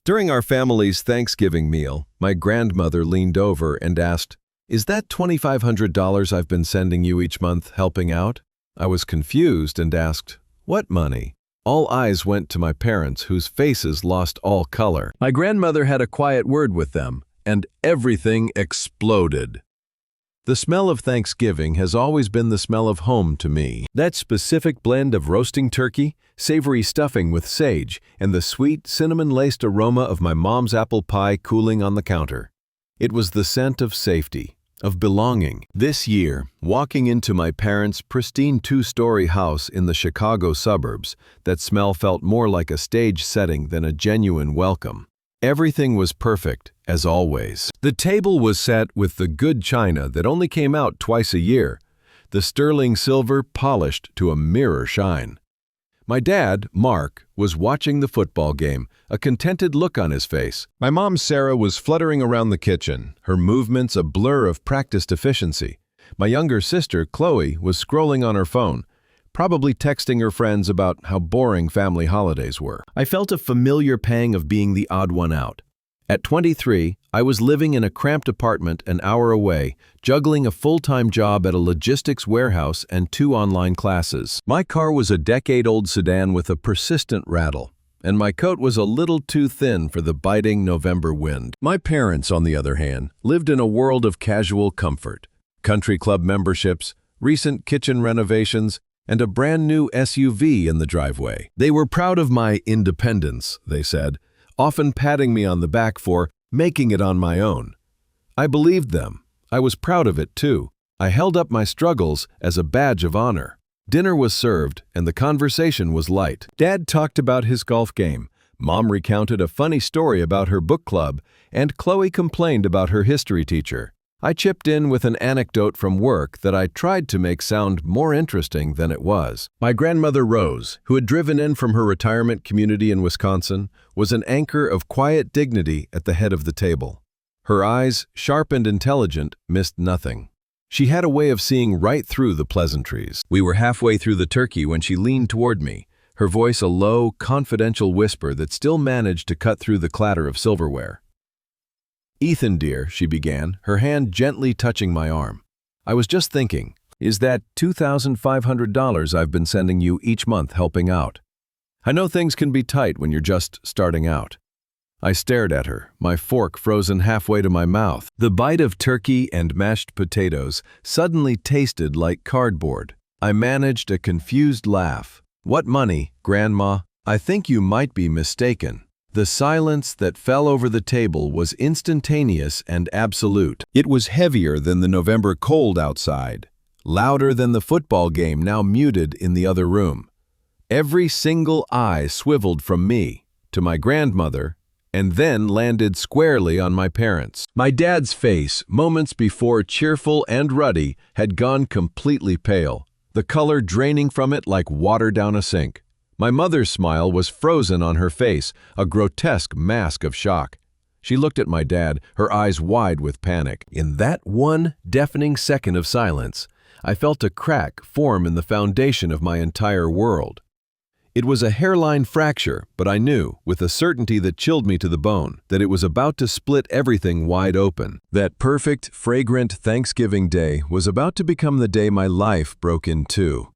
During our family's Thanksgiving meal, my grandmother leaned over and asked, "Is that $2,500 I've been sending you each month helping out?" I was confused and asked, "What money?" All eyes went to my parents, whose faces lost all color. My grandmother had a quiet word with them, and everything exploded. The smell of Thanksgiving has always been the smell of home to me. That specific blend of roasting turkey, savory stuffing with sage, and the sweet, cinnamon-laced aroma of my mom's apple pie cooling on the counter. It was the scent of safety, of belonging. This year, walking into my parents' pristine two-story house in the Chicago suburbs, that smell felt more like a stage setting than a genuine welcome. Everything was perfect, as always. The table was set with the good china that only came out twice a year, the sterling silver polished to a mirror shine. My dad, Mark, was watching the football game, a contented look on his face. My mom, Sarah, was fluttering around the kitchen, her movements a blur of practiced efficiency. My younger sister, Chloe, was scrolling on her phone, probably texting her friends about how boring family holidays were. I felt a familiar pang of being the odd one out. At 23, I was living in a cramped apartment an hour away, juggling a full-time job at a logistics warehouse and 2 online classes. My car was a decade-old sedan with a persistent rattle, and my coat was a little too thin for the biting November wind. My parents, on the other hand, lived in a world of casual comfort, country club memberships, recent kitchen renovations, and a brand new SUV in the driveway. They were proud of my independence, they said, often patting me on the back for making it on my own. I believed them. I was proud of it too. I held up my struggles as a badge of honor. Dinner was served and the conversation was light. Dad talked about his golf game. Mom recounted a funny story about her book club, and Chloe complained about her history teacher. I chipped in with an anecdote from work that I tried to make sound more interesting than it was. My grandmother Rose, who had driven in from her retirement community in Wisconsin, was an anchor of quiet dignity at the head of the table. Her eyes, sharp and intelligent, missed nothing. She had a way of seeing right through the pleasantries. We were halfway through the turkey when she leaned toward me, her voice a low, confidential whisper that still managed to cut through the clatter of silverware. "Ethan, dear," she began, her hand gently touching my arm. "I was just thinking, is that $2,500 I've been sending you each month helping out? I know things can be tight when you're just starting out." I stared at her, my fork frozen halfway to my mouth. The bite of turkey and mashed potatoes suddenly tasted like cardboard. I managed a confused laugh. "What money, Grandma? I think you might be mistaken." The silence that fell over the table was instantaneous and absolute. It was heavier than the November cold outside, louder than the football game now muted in the other room. Every single eye swiveled from me to my grandmother and then landed squarely on my parents. My dad's face, moments before cheerful and ruddy, had gone completely pale, the color draining from it like water down a sink. My mother's smile was frozen on her face, a grotesque mask of shock. She looked at my dad, her eyes wide with panic. In that one deafening second of silence, I felt a crack form in the foundation of my entire world. It was a hairline fracture, but I knew, with a certainty that chilled me to the bone, that it was about to split everything wide open. That perfect, fragrant Thanksgiving day was about to become the day my life broke in two.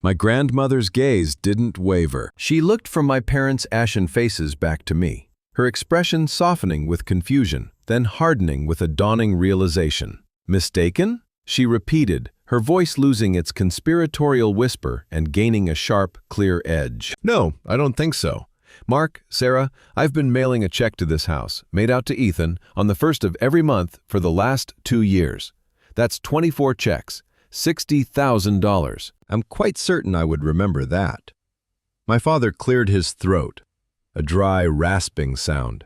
My grandmother's gaze didn't waver. She looked from my parents' ashen faces back to me, her expression softening with confusion, then hardening with a dawning realization. "Mistaken?" she repeated, her voice losing its conspiratorial whisper and gaining a sharp, clear edge. "No, I don't think so. Mark, Sarah, I've been mailing a check to this house, made out to Ethan, on the 1st of every month for the last 2 years. That's 24 checks. $60,000. I'm quite certain I would remember that." My father cleared his throat, a dry, rasping sound.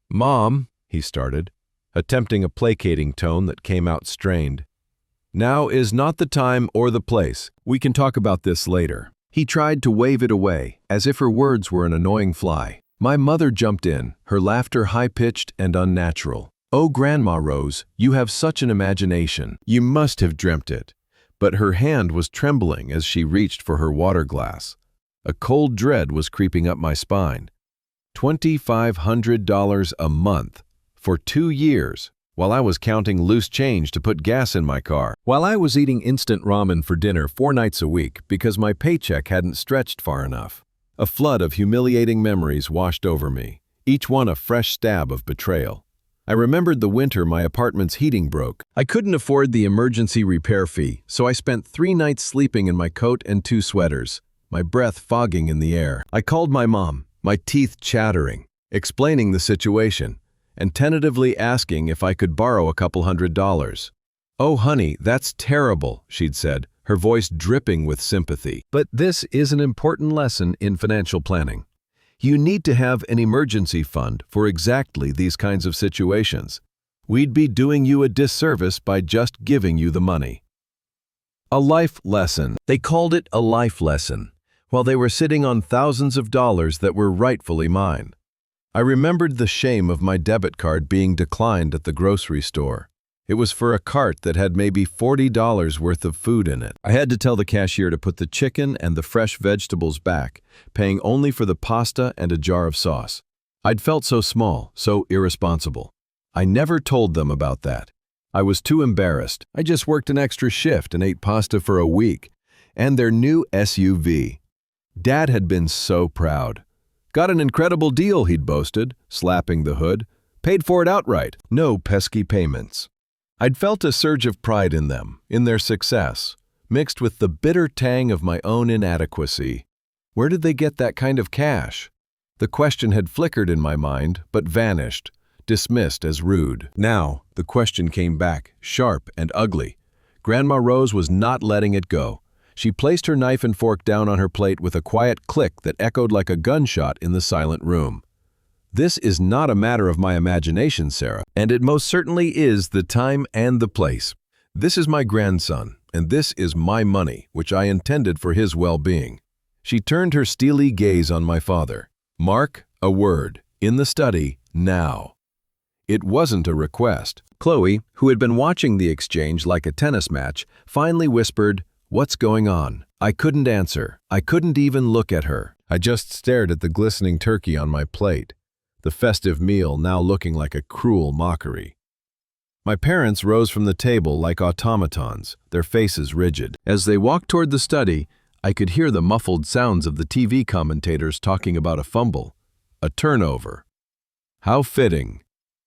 "Mom," he started, attempting a placating tone that came out strained. "Now is not the time or the place. We can talk about this later." He tried to wave it away, as if her words were an annoying fly. My mother jumped in, her laughter high-pitched and unnatural. "Oh, Grandma Rose, you have such an imagination. You must have dreamt it." But her hand was trembling as she reached for her water glass. A cold dread was creeping up my spine. $2,500 a month for 2 years, while I was counting loose change to put gas in my car. While I was eating instant ramen for dinner 4 nights a week because my paycheck hadn't stretched far enough. A flood of humiliating memories washed over me, each one a fresh stab of betrayal. I remembered the winter my apartment's heating broke. I couldn't afford the emergency repair fee, so I spent 3 nights sleeping in my coat and 2 sweaters, my breath fogging in the air. I called my mom, my teeth chattering, explaining the situation, and tentatively asking if I could borrow a couple $100. "Oh, honey, that's terrible," she'd said, her voice dripping with sympathy. But this is an important lesson in financial planning. You need to have an emergency fund for exactly these kinds of situations. We'd be doing you a disservice by just giving you the money. A life lesson. They called it a life lesson, while they were sitting on thousands of dollars that were rightfully mine. I remembered the shame of my debit card being declined at the grocery store. It was for a cart that had maybe $40 worth of food in it. I had to tell the cashier to put the chicken and the fresh vegetables back, paying only for the pasta and a jar of sauce. I'd felt so small, so irresponsible. I never told them about that. I was too embarrassed. I just worked an extra shift and ate pasta for a week. And their new SUV. Dad had been so proud. Got an incredible deal, he'd boasted, slapping the hood. Paid for it outright. No pesky payments. I'd felt a surge of pride in them, in their success, mixed with the bitter tang of my own inadequacy. Where did they get that kind of cash? The question had flickered in my mind, but vanished, dismissed as rude. Now, the question came back, sharp and ugly. Grandma Rose was not letting it go. She placed her knife and fork down on her plate with a quiet click that echoed like a gunshot in the silent room. This is not a matter of my imagination, Sarah, and it most certainly is the time and the place. This is my grandson, and this is my money, which I intended for his well-being. She turned her steely gaze on my father. Mark, a word, in the study, now. It wasn't a request. Chloe, who had been watching the exchange like a tennis match, finally whispered, "What's going on?" I couldn't answer. I couldn't even look at her. I just stared at the glistening turkey on my plate, the festive meal now looking like a cruel mockery. My parents rose from the table like automatons, their faces rigid. As they walked toward the study, I could hear the muffled sounds of the TV commentators talking about a fumble, a turnover. How fitting.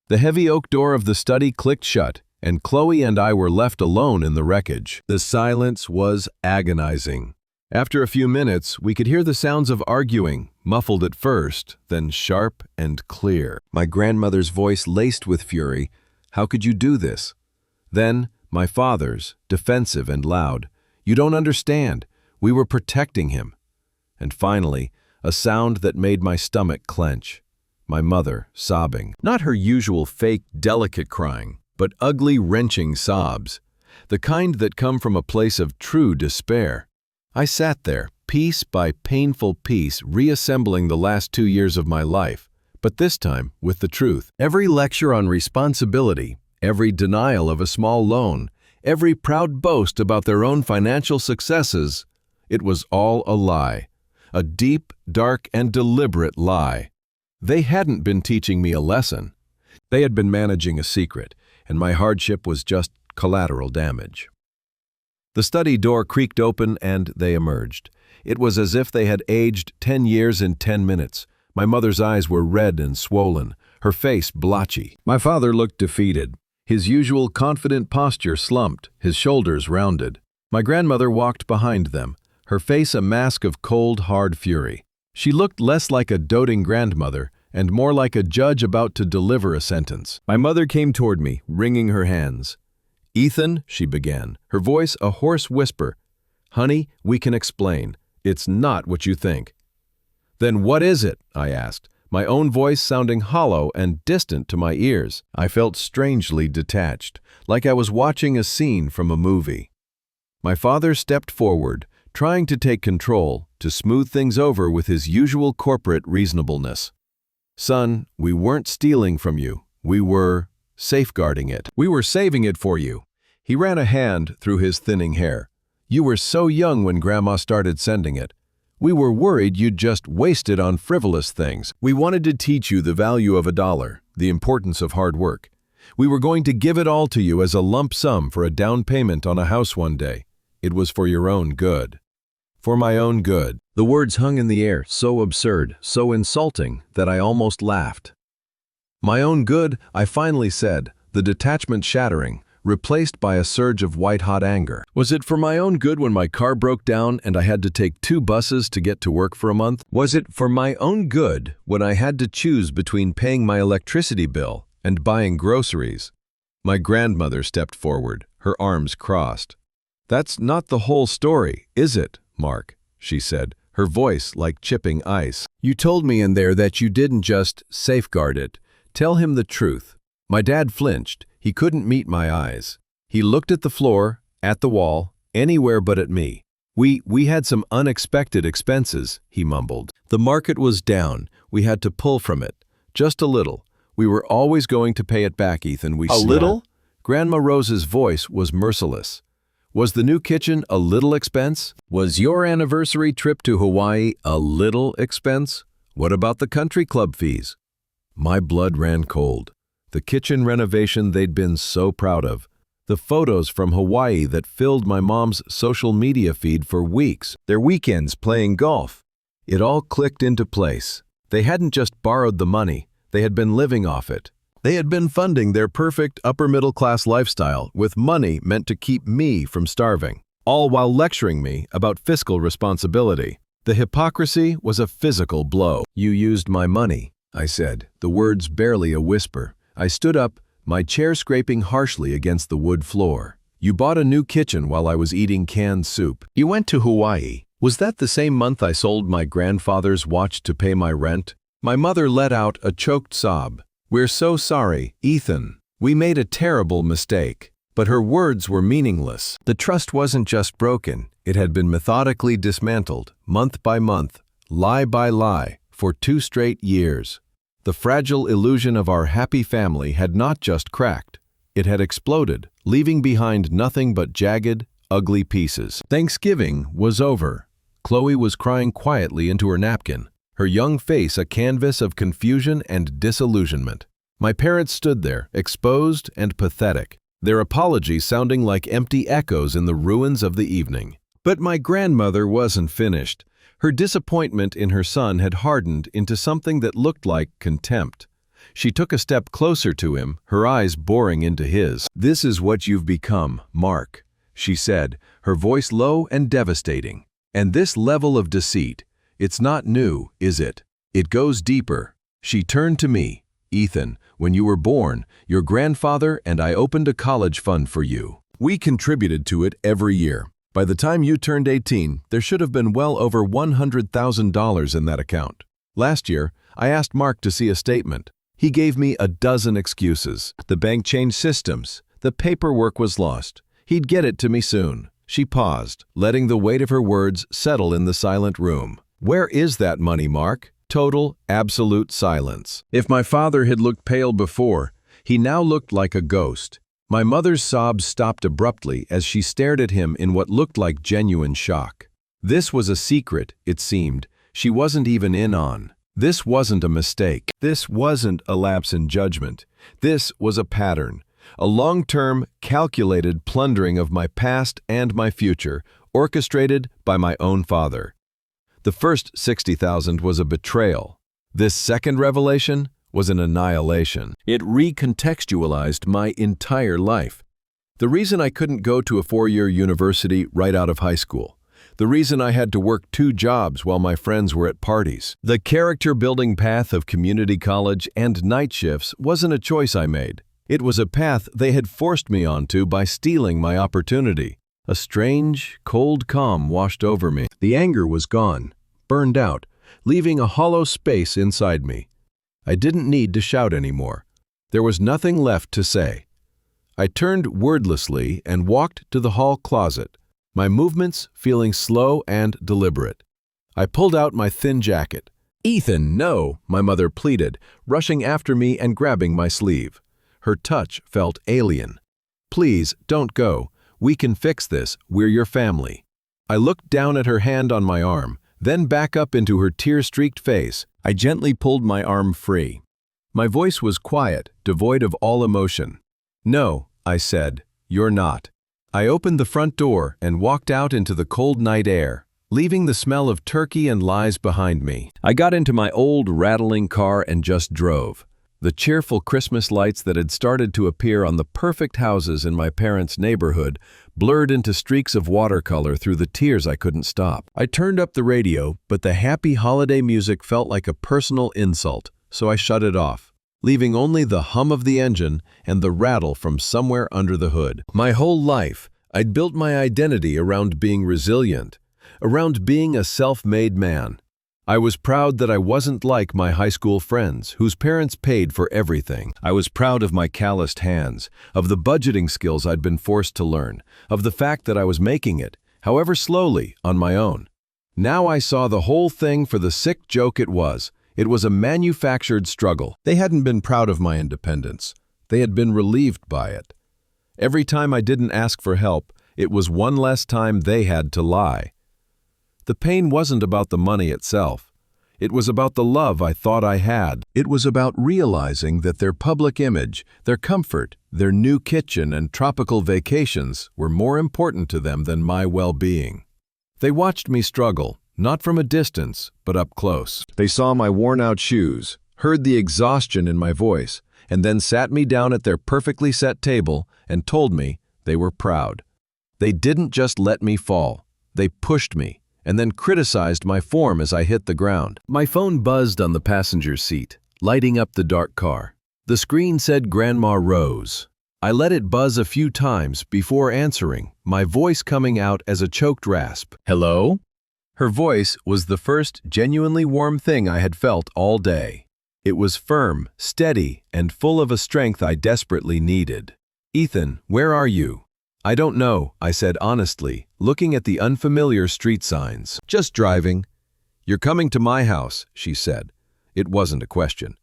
The heavy oak door of the study clicked shut, and Chloe and I were left alone in the wreckage. The silence was agonizing. After a few minutes, we could hear the sounds of arguing, muffled at first, then sharp and clear. My grandmother's voice laced with fury. "How could you do this?" Then, my father's, defensive and loud. "You don't understand. We were protecting him." And finally, a sound that made my stomach clench. My mother, sobbing. Not her usual fake, delicate crying, but ugly, wrenching sobs, the kind that come from a place of true despair. I sat there, piece by painful piece, reassembling the last 2 years of my life, but this time with the truth. Every lecture on responsibility, every denial of a small loan, every proud boast about their own financial successes, it was all a lie, a deep, dark, and deliberate lie. They hadn't been teaching me a lesson. They had been managing a secret, and my hardship was just collateral damage. The study door creaked open and they emerged. It was as if they had aged 10 years in 10 minutes. My mother's eyes were red and swollen, her face blotchy. My father looked defeated. His usual confident posture slumped, his shoulders rounded. My grandmother walked behind them, her face a mask of cold, hard fury. She looked less like a doting grandmother and more like a judge about to deliver a sentence. My mother came toward me, wringing her hands. "Ethan," she began, her voice a hoarse whisper. "Honey, we can explain. It's not what you think." "Then what is it?" I asked, my own voice sounding hollow and distant to my ears. I felt strangely detached, like I was watching a scene from a movie. My father stepped forward, trying to take control, to smooth things over with his usual corporate reasonableness. "Son, we weren't stealing from you. We were safeguarding it. We were saving it for you." He ran a hand through his thinning hair. "You were so young when Grandma started sending it. We were worried you'd just waste it on frivolous things. We wanted to teach you the value of $1, the importance of hard work. We were going to give it all to you as a lump sum for a down payment on a house one day. It was for your own good. For my own good." The words hung in the air, so absurd, so insulting, that I almost laughed. "My own good," I finally said, the detachment shattering, replaced by a surge of white-hot anger. Was it for my own good when my car broke down and I had to take 2 buses to get to work for a month? Was it for my own good when I had to choose between paying my electricity bill and buying groceries? My grandmother stepped forward, her arms crossed. "That's not the whole story, is it, Mark?" she said, her voice like chipping ice. "You told me in there that you didn't just safeguard it. Tell him the truth." My dad flinched. He couldn't meet my eyes. He looked at the floor, at the wall, anywhere but at me. We had some unexpected expenses," he mumbled. "The market was down. We had to pull from it. Just a little. We were always going to pay it back, Ethan. A little?" Grandma Rose's voice was merciless. "Was the new kitchen a little expense? Was your anniversary trip to Hawaii a little expense? What about the country club fees?" My blood ran cold. The kitchen renovation they'd been so proud of. The photos from Hawaii that filled my mom's social media feed for weeks. Their weekends playing golf. It all clicked into place. They hadn't just borrowed the money. They had been living off it. They had been funding their perfect upper-middle-class lifestyle with money meant to keep me from starving, all while lecturing me about fiscal responsibility. The hypocrisy was a physical blow. "You used my money," I said, the words barely a whisper. I stood up, my chair scraping harshly against the wood floor. "You bought a new kitchen while I was eating canned soup. You went to Hawaii. Was that the same month I sold my grandfather's watch to pay my rent?" My mother let out a choked sob. "We're so sorry, Ethan. We made a terrible mistake." But her words were meaningless. The trust wasn't just broken. It had been methodically dismantled, month by month, lie by lie, for 2 straight years. The fragile illusion of our happy family had not just cracked. It had exploded, leaving behind nothing but jagged, ugly pieces. Thanksgiving was over. Chloe was crying quietly into her napkin, her young face a canvas of confusion and disillusionment. My parents stood there, exposed and pathetic, their apologies sounding like empty echoes in the ruins of the evening. But my grandmother wasn't finished. Her disappointment in her son had hardened into something that looked like contempt. She took a step closer to him, her eyes boring into his. "This is what you've become, Mark," she said, her voice low and devastating. "And this level of deceit, it's not new, is it? It goes deeper." She turned to me. "Ethan, when you were born, your grandfather and I opened a college fund for you. We contributed to it every year. By the time you turned 18, there should have been well over $100,000 in that account. Last year, I asked Mark to see a statement. He gave me a dozen excuses. The bank changed systems. The paperwork was lost. He'd get it to me soon." She paused, letting the weight of her words settle in the silent room. "Where is that money, Mark?" Total, absolute silence. If my father had looked pale before, he now looked like a ghost. My mother's sobs stopped abruptly as she stared at him in what looked like genuine shock. This was a secret, it seemed, she wasn't even in on. This wasn't a mistake. This wasn't a lapse in judgment. This was a pattern, a long-term, calculated plundering of my past and my future, orchestrated by my own father. The first $60,000 was a betrayal. This second revelation was an annihilation. It recontextualized my entire life. The reason I couldn't go to a 4-year university right out of high school. The reason I had to work 2 jobs while my friends were at parties. The character-building path of community college and night shifts wasn't a choice I made. It was a path they had forced me onto by stealing my opportunity. A strange, cold calm washed over me. The anger was gone, burned out, leaving a hollow space inside me. I didn't need to shout anymore. There was nothing left to say. I turned wordlessly and walked to the hall closet, my movements feeling slow and deliberate. I pulled out my thin jacket. "Ethan, no," my mother pleaded, rushing after me and grabbing my sleeve. Her touch felt alien. "Please, don't go. We can fix this. We're your family." I looked down at her hand on my arm, then back up into her tear-streaked face. I gently pulled my arm free. My voice was quiet, devoid of all emotion. "No," I said, "you're not." I opened the front door and walked out into the cold night air, leaving the smell of turkey and lies behind me. I got into my old, rattling car and just drove. The cheerful Christmas lights that had started to appear on the perfect houses in my parents' neighborhood blurred into streaks of watercolor through the tears I couldn't stop. I turned up the radio, but the happy holiday music felt like a personal insult, so I shut it off, leaving only the hum of the engine and the rattle from somewhere under the hood. My whole life, I'd built my identity around being resilient, around being a self-made man. I was proud that I wasn't like my high school friends, whose parents paid for everything. I was proud of my calloused hands, of the budgeting skills I'd been forced to learn, of the fact that I was making it, however slowly, on my own. Now I saw the whole thing for the sick joke it was. It was a manufactured struggle. They hadn't been proud of my independence. They had been relieved by it. Every time I didn't ask for help, it was one less time they had to lie. The pain wasn't about the money itself. It was about the love I thought I had. It was about realizing that their public image, their comfort, their new kitchen and tropical vacations were more important to them than my well-being. They watched me struggle, not from a distance, but up close. They saw my worn-out shoes, heard the exhaustion in my voice, and then sat me down at their perfectly set table and told me they were proud. They didn't just let me fall. They pushed me, and then criticized my form as I hit the ground. My phone buzzed on the passenger's seat, lighting up the dark car. The screen said Grandma Rose. I let it buzz a few times before answering, my voice coming out as a choked rasp. "Hello?" Her voice was the first genuinely warm thing I had felt all day. It was firm, steady, and full of a strength I desperately needed. "Ethan, where are you?" "I don't know," I said honestly, looking at the unfamiliar street signs. "Just driving." "You're coming to my house," she said. It wasn't a question.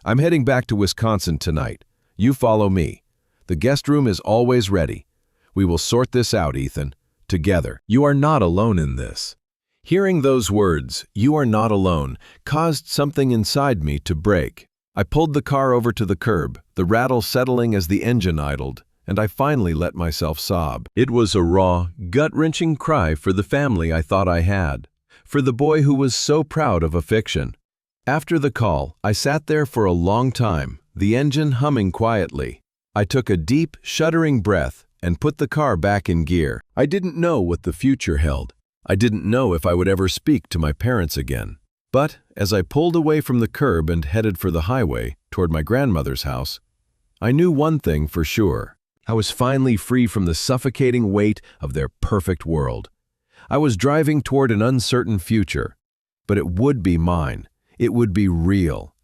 "I'm heading back to Wisconsin tonight. You follow me. The guest room is always ready. We will sort this out, Ethan. Together. You are not alone in this." Hearing those words, "You are not alone," caused something inside me to break. I pulled the car over to the curb, the rattle settling as the engine idled, and I finally let myself sob. It was a raw, gut-wrenching cry for the family I thought I had, for the boy who was so proud of a fiction. After the call, I sat there for a long time, the engine humming quietly. I took a deep, shuddering breath and put the car back in gear. I didn't know what the future held. I didn't know if I would ever speak to my parents again. But as I pulled away from the curb and headed for the highway toward my grandmother's house, I knew one thing for sure. I was finally free from the suffocating weight of their perfect world. I was driving toward an uncertain future, but it would be mine. It would be real.